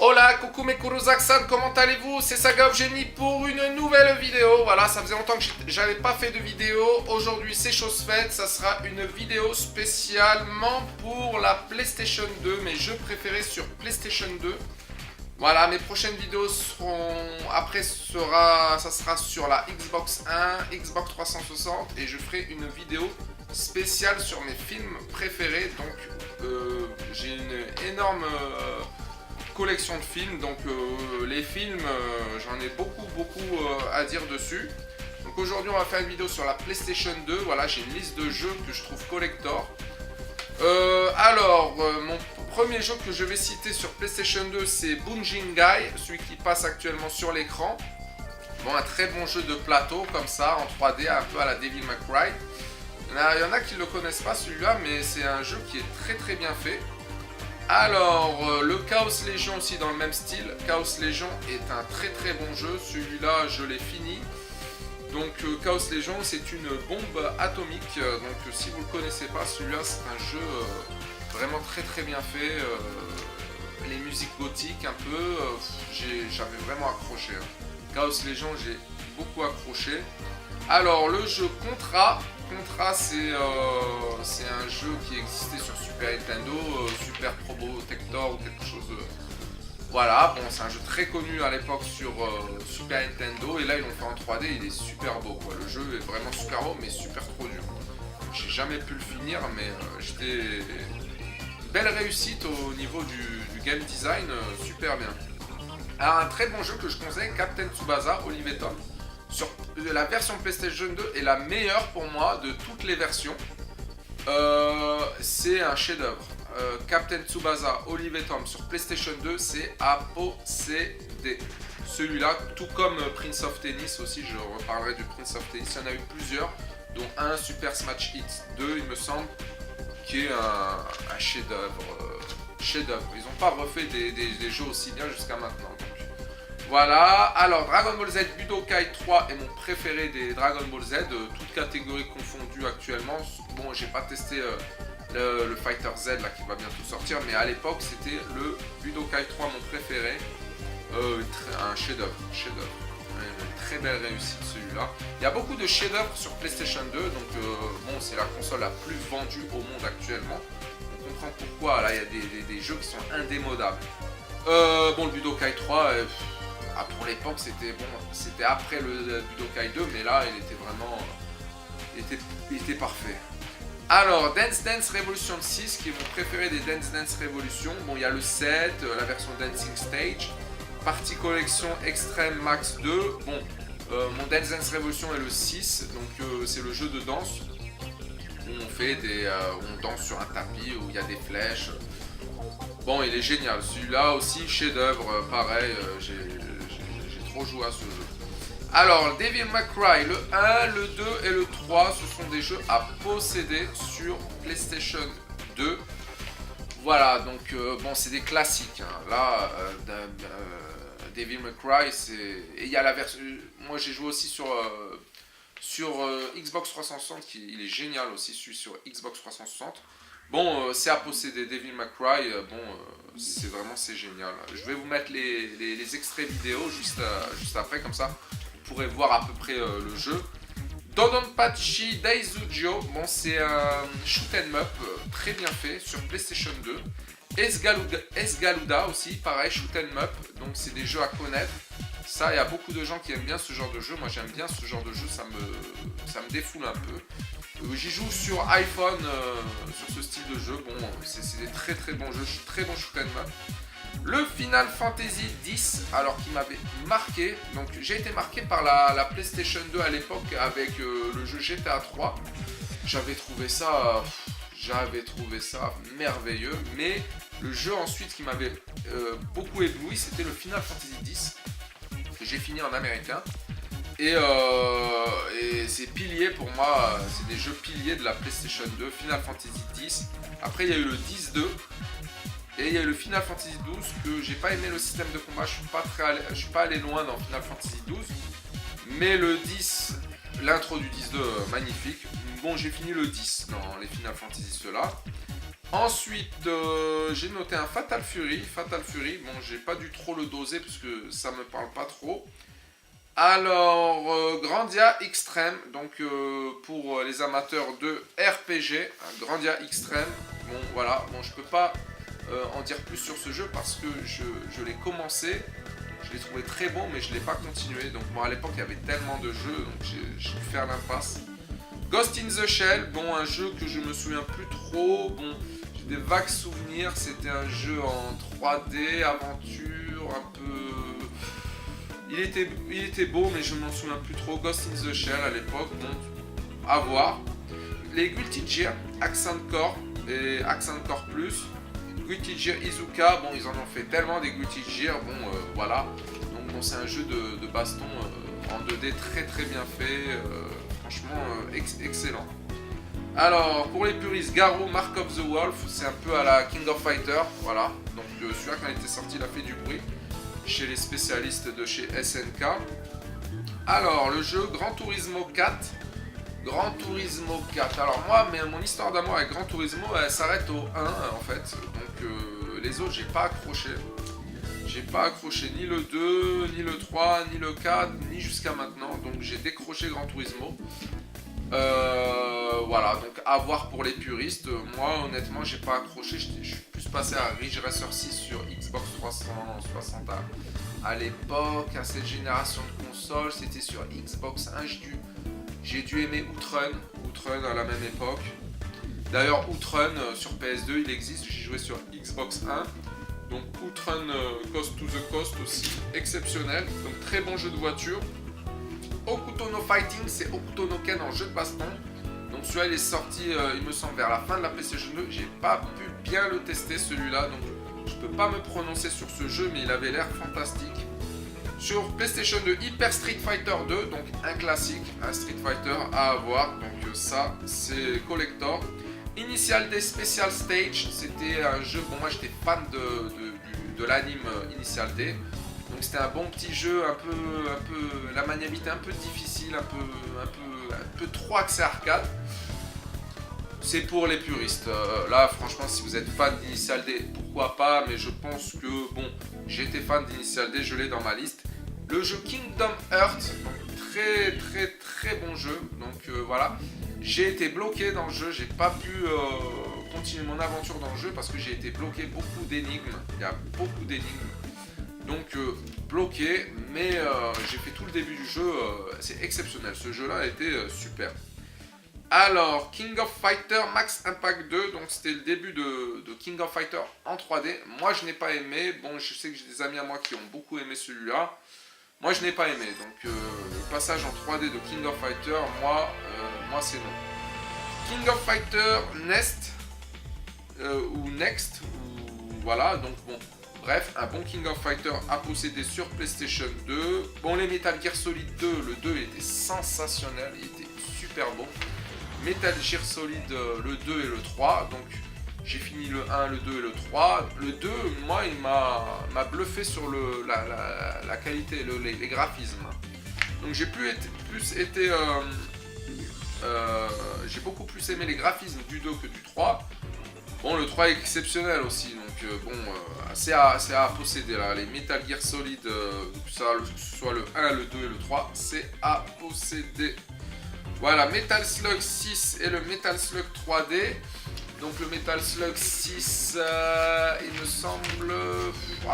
Hola, coucou mes Kurosak-san, comment allez-vous? C'est Saga of Genie pour une nouvelle vidéo. Voilà, ça faisait longtemps que j'avais pas fait de vidéo. Aujourd'hui, c'est chose faite. Ça sera une vidéo spécialement pour la PlayStation 2, mes jeux préférés sur PlayStation 2. Voilà, mes prochaines vidéos seront... Après, ça sera sur la Xbox 1, Xbox 360. Et je ferai une vidéo spéciale sur mes films préférés. Donc, j'ai une énorme... collection de films, donc les films, j'en ai beaucoup à dire dessus. Donc aujourd'hui on va faire une vidéo sur la PlayStation 2, voilà, j'ai une liste de jeux que je trouve collector. Mon premier jeu que je vais citer sur PlayStation 2 c'est Bunjingai, celui qui passe actuellement sur l'écran. Bon, un très bon jeu de plateau comme ça, en 3D, un peu à la Devil May Cry. Il y en a qui ne le connaissent pas celui-là, mais c'est un jeu qui est très bien fait. Alors, le Chaos Legion aussi dans le même style. Chaos Legion est un très bon jeu. Celui-là, je l'ai fini. Donc, Chaos Legion, c'est une bombe atomique. Donc, si vous ne le connaissez pas, celui-là, c'est un jeu vraiment très bien fait. Les musiques gothiques, un peu. J'avais vraiment accroché. Chaos Legion, j'ai beaucoup accroché. Alors, le jeu Contra. Contra, c'est un jeu qui existait sur Super Nintendo, Super Probotector ou quelque chose. Voilà, bon, c'est un jeu très connu à l'époque sur Super Nintendo et là ils l'ont fait en 3D, il est super beau quoi. Le jeu est vraiment super beau mais super trop dur. J'ai jamais pu le finir mais j'étais belle réussite au niveau du game design, super bien. Alors, un très bon jeu que je conseille, Captain Tsubasa, Olive Tom. Sur la version PlayStation 2 est la meilleure pour moi de toutes les versions. C'est un chef-d'œuvre. Captain Tsubasa Olive Tom sur PlayStation 2, c'est à posséder. Celui-là, tout comme Prince of Tennis aussi, je reparlerai du Prince of Tennis. Il y en a eu plusieurs, dont un Super Smash Hits 2, il me semble, qui est un chef-d'œuvre. Ils n'ont pas refait des jeux aussi bien jusqu'à maintenant. Voilà, alors Dragon Ball Z Budokai 3 est mon préféré des Dragon Ball Z, toutes catégories confondues actuellement. Bon, j'ai pas testé le Fighter Z là qui va bientôt sortir, mais à l'époque c'était le Budokai 3 mon préféré. Un chef-d'œuvre, très belle réussite celui-là. Il y a beaucoup de chefs-d'œuvre sur PlayStation 2, donc bon, c'est la console la plus vendue au monde actuellement. On comprend pourquoi, là il y a des jeux qui sont indémodables. Bon, le Budokai 3... pour l'époque, c'était après le Budokai 2, mais là, il était vraiment, il était parfait. Alors, Dance Dance Revolution 6, qui est mon préféré des Dance Dance Revolution. Bon, il y a le 7, la version Dancing Stage, Party Collection Extreme Max 2. Bon, mon Dance Dance Revolution est le 6, donc c'est le jeu de danse où on danse sur un tapis où il y a des flèches. Bon, il est génial. Celui-là aussi, chef-d'œuvre, pareil. J'ai trop joué à ce jeu. Alors, Devil May Cry, le 1, le 2 et le 3, ce sont des jeux à posséder sur PlayStation 2. Voilà, donc bon, c'est des classiques. Hein. Là, Devil May Cry, c'est... Et il y a la version... Moi, j'ai joué aussi sur Xbox 360, il est génial aussi, celui sur Xbox 360. Bon, c'est à posséder, Devil May Cry, c'est génial. Je vais vous mettre les extraits vidéo juste après, comme ça vous pourrez voir à peu près le jeu. Dodonpachi Daisujo, bon c'est un shoot 'em up très bien fait sur PlayStation 2. Esgaluda aussi, pareil, shoot 'em up, donc c'est des jeux à connaître. Ça, il y a beaucoup de gens qui aiment bien ce genre de jeu, moi j'aime bien ce genre de jeu, ça me défoule un peu. J'y joue sur iPhone, sur ce style de jeu. Bon, c'est des très bons jeux, très bons shoot 'em up. Le Final Fantasy X, alors qui m'avait marqué. Donc j'ai été marqué par la PlayStation 2 à l'époque avec le jeu GTA 3. J'avais trouvé ça merveilleux. Mais le jeu ensuite qui m'avait beaucoup ébloui, c'était le Final Fantasy X que j'ai fini en américain. Et c'est pilier pour moi, c'est des jeux piliers de la PlayStation 2, Final Fantasy X. Après il y a eu le 10-2 et il y a eu le Final Fantasy 12 que j'ai pas aimé le système de combat, je suis pas allé loin dans Final Fantasy 12. Mais le 10, l'intro du 10-2 magnifique. Bon, j'ai fini le 10 dans les Final Fantasy ceux-là. Ensuite, j'ai noté un Fatal Fury. Fatal Fury, bon, j'ai pas dû trop le doser parce que ça me parle pas trop. Alors, Grandia Extreme, donc pour les amateurs de RPG, un Grandia Extreme. Bon, voilà, bon, je peux pas en dire plus sur ce jeu parce que je l'ai commencé. Je l'ai trouvé très bon, mais je l'ai pas continué. Donc, moi, à l'époque, il y avait tellement de jeux, donc j'ai dû faire l'impasse. Ghost in the Shell, bon, un jeu que je me souviens plus trop. Bon, j'ai des vagues souvenirs. C'était un jeu en 3D, aventure, un peu. Il était beau, mais je m'en souviens plus trop. Ghost in the Shell à l'époque, bon, à voir. Les Guilty Gear, Accent Core et Accent Core Plus. Guilty Gear Izuka, bon, ils en ont fait tellement des Guilty Gear, bon, voilà. Donc, bon, c'est un jeu de baston en 2D très très bien fait. Franchement, excellent. Alors, pour les puristes, Garou, Mark of the Wolf, c'est un peu à la King of Fighter, voilà. Donc, celui-là, quand il était sorti, il a fait du bruit chez les spécialistes de chez SNK. Alors, le jeu Gran Turismo 4. Gran Turismo 4. Alors, moi, mon histoire d'amour avec Gran Turismo, elle s'arrête au 1, en fait. Donc, les autres, j'ai pas accroché. J'ai pas accroché ni le 2, ni le 3, ni le 4, ni jusqu'à maintenant. Donc, j'ai décroché Gran Turismo. Voilà, donc à voir pour les puristes. Moi, honnêtement, j'ai pas accroché. Je suis plus passé à Ridge Racer 6 sur Xbox 360 à l'époque, à cette génération de consoles. C'était sur Xbox 1. J'ai dû aimer Outrun à la même époque. D'ailleurs, Outrun sur PS2, il existe. J'ai joué sur Xbox 1. Donc, Outrun Coast to the Coast aussi, exceptionnel. Donc, très bon jeu de voiture. Okuto no Fighting, c'est Okuto no Ken en jeu de baston. Donc celui-là il est sorti, il me semble, vers la fin de la PlayStation 2. J'ai pas pu bien le tester celui-là, donc je peux pas me prononcer sur ce jeu, mais il avait l'air fantastique. Sur PlayStation 2, Hyper Street Fighter 2, donc un classique, un Street Fighter à avoir. Donc ça, c'est collector. Initial D Special Stage, c'était un jeu, bon moi j'étais fan de l'anime Initial D. Donc c'était un bon petit jeu, un peu, la maniabilité un peu difficile, un peu trop axé arcade. C'est pour les puristes. Là, franchement, si vous êtes fan d'Initial D, pourquoi pas, mais je pense que, bon, j'étais fan d'Initial D, je l'ai dans ma liste. Le jeu Kingdom Hearts, donc très bon jeu. Donc voilà, j'ai été bloqué dans le jeu, j'ai pas pu continuer mon aventure dans le jeu parce que j'ai été bloqué, beaucoup d'énigmes. Il y a beaucoup d'énigmes. Donc bloqué, mais j'ai fait tout le début du jeu, c'est exceptionnel, ce jeu là a été super. Alors, King of Fighter Max Impact 2, donc c'était le début de King of Fighter en 3D. Moi je n'ai pas aimé, bon je sais que j'ai des amis à moi qui ont beaucoup aimé celui-là. Moi je n'ai pas aimé, donc le passage en 3D de King of Fighter, moi c'est non. King of Fighter Nest, ou Next, ou voilà, donc bon. Bref, un bon King of Fighter à posséder sur PlayStation 2. Bon, les Metal Gear Solid 2, le 2 était sensationnel, il était super beau. Metal Gear Solid le 2 et le 3, donc j'ai fini le 1, le 2 et le 3. Le 2, moi, il m'a bluffé sur la qualité, les graphismes. Donc j'ai j'ai beaucoup plus aimé les graphismes du 2 que du 3. Bon, le 3 est exceptionnel aussi, donc bon, c'est à posséder là. Les Metal Gear Solid, que ce soit le 1, le 2 et le 3, c'est à posséder. Voilà, Metal Slug 6 et le Metal Slug 3D. Donc le Metal Slug 6, il me semble...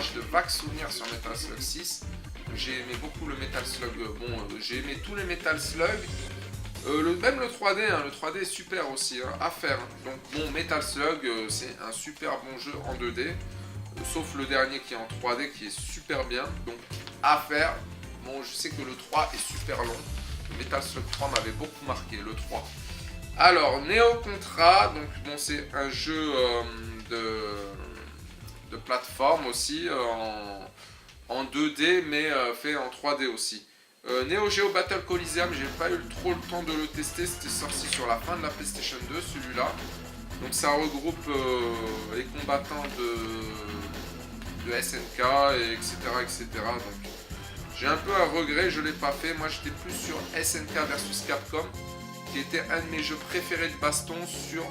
j'ai de vagues souvenirs sur Metal Slug 6. J'ai aimé beaucoup le Metal Slug, j'ai aimé tous les Metal Slug. Même le 3D, hein, le 3D est super aussi, hein, à faire. Donc bon, Metal Slug, c'est un super bon jeu en 2D. Sauf le dernier qui est en 3D, qui est super bien. Donc à faire. Bon, je sais que le 3 est super long. Le Metal Slug 3 m'avait beaucoup marqué, le 3. Alors, Neo Contra, donc bon, c'est un jeu de plateforme aussi, en 2D, mais fait en 3D aussi. Neo Geo Battle Coliseum, j'ai pas eu trop le temps de le tester, c'était sorti sur la fin de la PlayStation 2 celui-là. Donc ça regroupe les combattants de SNK, et etc. Donc j'ai un peu un regret, je l'ai pas fait. Moi j'étais plus sur SNK versus Capcom, qui était un de mes jeux préférés de baston sur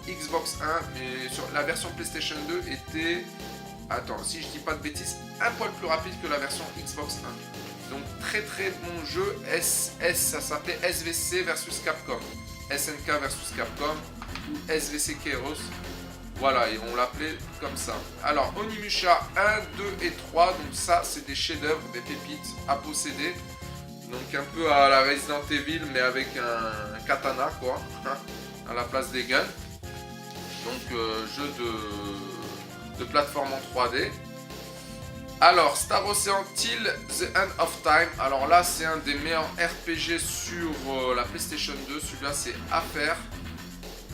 Xbox 1, mais sur la version PlayStation 2 était, attends, si je dis pas de bêtises, un poil plus rapide que la version Xbox 1. Donc très très bon jeu. Ça s'appelait SVC versus Capcom, SNK versus Capcom ou SVC Kairos. Voilà, et on l'appelait comme ça. Alors, Onimusha 1, 2 et 3, donc ça, c'est des chefs-d'œuvre, des pépites à posséder. Donc un peu à la Resident Evil, mais avec un katana, quoi, à la place des guns. Donc, jeu de plateforme en 3D. Alors, Star Ocean Till The End of Time. Alors là, c'est un des meilleurs RPG sur la PlayStation 2. Celui-là, c'est à faire.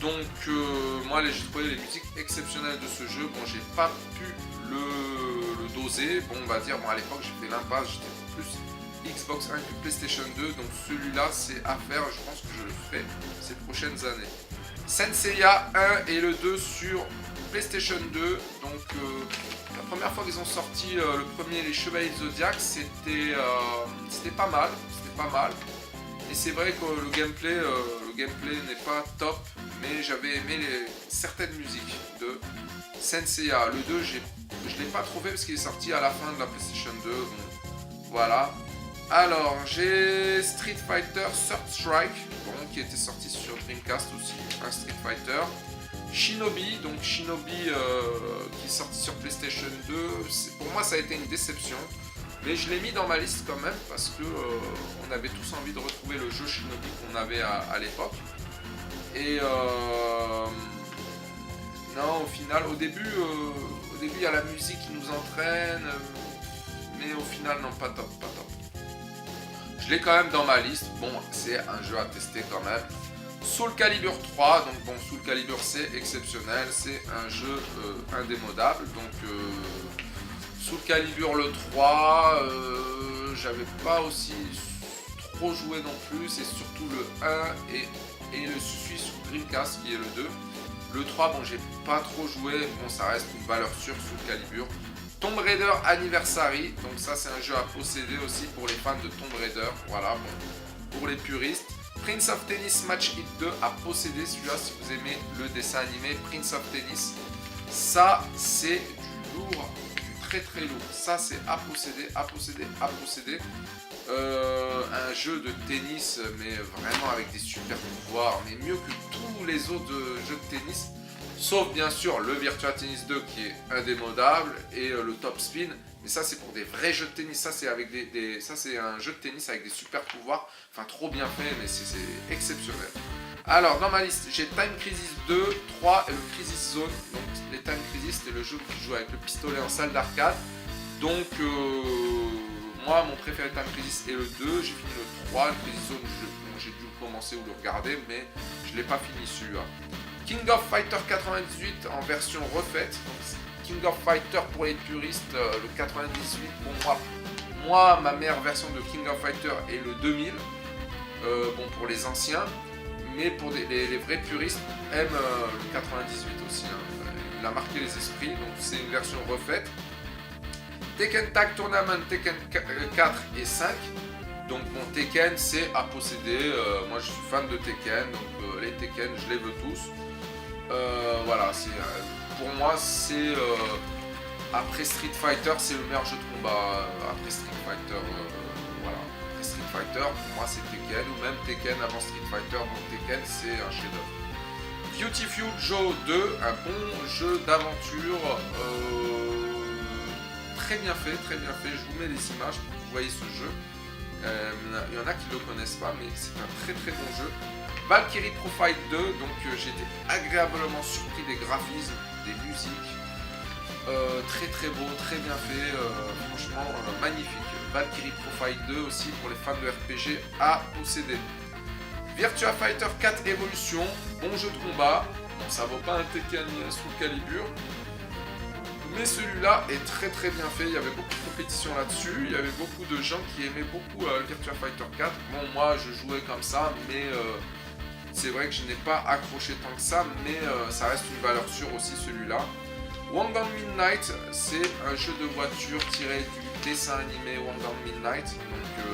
Donc moi j'ai trouvé les musiques exceptionnelles de ce jeu. Bon, j'ai pas pu le doser. Bon, on va dire, à l'époque j'ai fait l'impasse, j'étais plus Xbox 1 que PlayStation 2. Donc celui-là c'est à faire, je pense que je le ferai ces prochaines années. Senseiya 1 et le 2 sur PlayStation 2. Donc la première fois qu'ils ont sorti le premier, les Chevaliers Zodiac, c'était pas mal. Et c'est vrai que le gameplay n'est pas top, mais j'avais aimé certaines musiques de Senseiya. Le 2, je ne l'ai pas trouvé parce qu'il est sorti à la fin de la PlayStation 2. Bon, voilà. Alors, j'ai Street Fighter Third Strike, bon, qui était sorti sur Dreamcast aussi, un Street Fighter. Shinobi, donc Shinobi qui est sorti sur PlayStation 2. Pour moi, ça a été une déception. Mais je l'ai mis dans ma liste quand même parce que on avait tous envie de retrouver le jeu Shinobi qu'on avait à l'époque. Et non, au final, au début, il y a la musique qui nous entraîne, mais au final, non, pas top. Je l'ai quand même dans ma liste. Bon, c'est un jeu à tester quand même. Soul Calibur 3, donc bon, Soul Calibur c'est exceptionnel, c'est un jeu indémodable. Donc Soul Calibur le 3, j'avais pas aussi trop joué non plus, c'est surtout le 1 et le celui sur Dreamcast qui est le 2. Le 3, bon, j'ai pas trop joué, bon, ça reste une valeur sûre Soul Calibur. Tomb Raider Anniversary, donc ça c'est un jeu à posséder aussi pour les fans de Tomb Raider, voilà, bon, pour les puristes. Prince of Tennis Match Hit 2 à posséder, celui-là si vous aimez le dessin animé Prince of Tennis, ça c'est du lourd. Très lourd, ça c'est à posséder. Un jeu de tennis mais vraiment avec des super pouvoirs, mais mieux que tous les autres jeux de tennis, sauf bien sûr le Virtua Tennis 2 qui est indémodable et le Top Spin, mais ça c'est pour des vrais jeux de tennis, ça c'est avec ça c'est un jeu de tennis avec des super pouvoirs, enfin trop bien fait, mais c'est exceptionnel. Alors, dans ma liste, j'ai Time Crisis 2, 3 et le Crisis Zone. Donc, les Time Crisis, c'était le jeu qui joue avec le pistolet en salle d'arcade. Donc, moi, mon préféré Time Crisis est le 2. J'ai fini le 3. Le Crisis Zone, j'ai dû le commencer ou le regarder, mais je ne l'ai pas fini celui-là. King of Fighter 98 en version refaite. Donc, King of Fighter pour les puristes, le 98. Bon, moi, ma meilleure version de King of Fighter est le 2000. Bon, pour les anciens. Mais pour les vrais puristes, aiment le 98 aussi. Hein. Il a marqué les esprits, donc c'est une version refaite. Tekken Tag Tournament, Tekken 4 et 5. Donc mon Tekken, c'est à posséder. Moi, je suis fan de Tekken, donc les Tekken, je les veux tous. Voilà, pour moi, c'est après Street Fighter, c'est le meilleur jeu de combat. Après Street Fighter, voilà. Street Fighter, pour moi c'est Tekken, ou même Tekken avant Street Fighter, donc Tekken c'est un chef-d'œuvre. Beautiful Joe 2, un bon jeu d'aventure, très bien fait, je vous mets les images pour que vous voyez ce jeu. Il y en a qui ne le connaissent pas, mais c'est un très bon jeu. Valkyrie Profile 2, donc j'ai été agréablement surpris des graphismes, des musiques, très beau, très bien fait, franchement magnifique. Valkyrie Profile 2 aussi pour les fans de RPG à posséder. Virtua Fighter 4 Evolution, bon jeu de combat. Bon, ça vaut pas un Tekken Soul Calibur, mais celui-là est très bien fait. Il y avait beaucoup de compétition là-dessus. Il y avait beaucoup de gens qui aimaient beaucoup Virtua Fighter 4. Bon, moi je jouais comme ça, mais c'est vrai que je n'ai pas accroché tant que ça, mais ça reste une valeur sûre aussi celui-là. Wangan Midnight, c'est un jeu de voiture tiré du dessin animé Wangan Midnight. Donc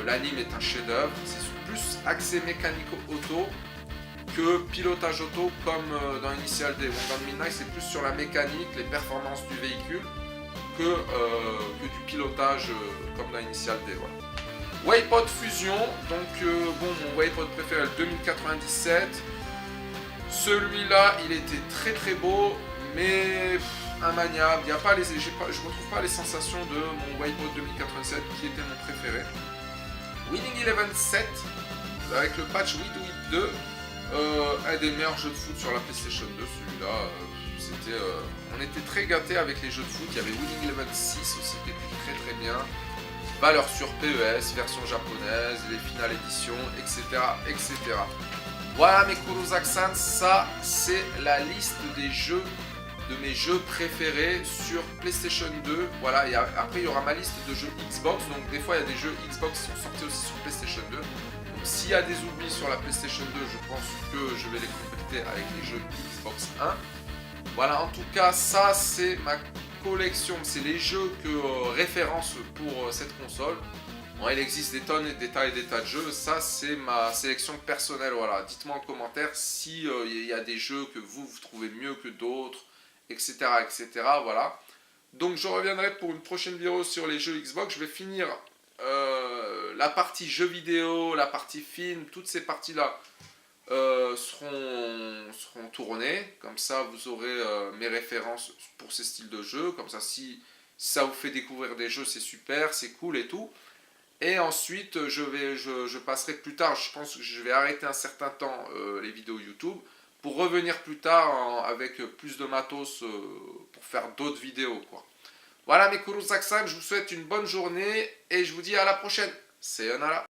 l'anime est un chef-d'œuvre. C'est plus axé mécanico-auto. que pilotage auto comme dans Initial D. Bon, dans Midnight, c'est plus sur la mécanique, les performances du véhicule que du pilotage comme dans Initial D. Voilà. Waypod Fusion, donc bon, mon Waypod préféré, le 2097. Celui-là, il était très très beau, mais immaniable. Je ne retrouve pas les sensations de mon Waypod 2087 qui était mon préféré. Winning Eleven 7 avec le patch We Do It 2, un des meilleurs jeux de foot sur la PlayStation 2. Celui-là, on était très gâtés avec les jeux de foot. Il y avait Winning Eleven 6 aussi qui était très très bien. Valeur sur PES, version japonaise, les finales éditions, etc. etc. Voilà mes Kuruzak-san, ça c'est la liste des jeux, de mes jeux préférés sur PlayStation 2. Voilà, et après il y aura ma liste de jeux Xbox, donc des fois il y a des jeux Xbox qui sont sortis aussi sur PlayStation 2. Donc s'il y a des oublis sur la PlayStation 2, je pense que je vais les compléter avec les jeux Xbox 1. Voilà, en tout cas, ça c'est ma collection, c'est les jeux que référence pour cette console. Bon, il existe des tonnes et des tas de jeux, ça c'est ma sélection personnelle, voilà. Dites-moi en commentaire si il y a des jeux que vous trouvez mieux que d'autres, etc., etc., voilà. Donc je reviendrai pour une prochaine vidéo sur les jeux Xbox, je vais finir la partie jeux vidéo, la partie film, toutes ces parties-là seront tournées, comme ça vous aurez mes références pour ces styles de jeux, comme ça si ça vous fait découvrir des jeux c'est super, c'est cool et tout. Et ensuite, je passerai plus tard, je pense que je vais arrêter un certain temps les vidéos YouTube pour revenir plus tard avec plus de matos pour faire d'autres vidéos, quoi. Voilà mes Kuruzak-san, je vous souhaite une bonne journée et je vous dis à la prochaine. Sayonara.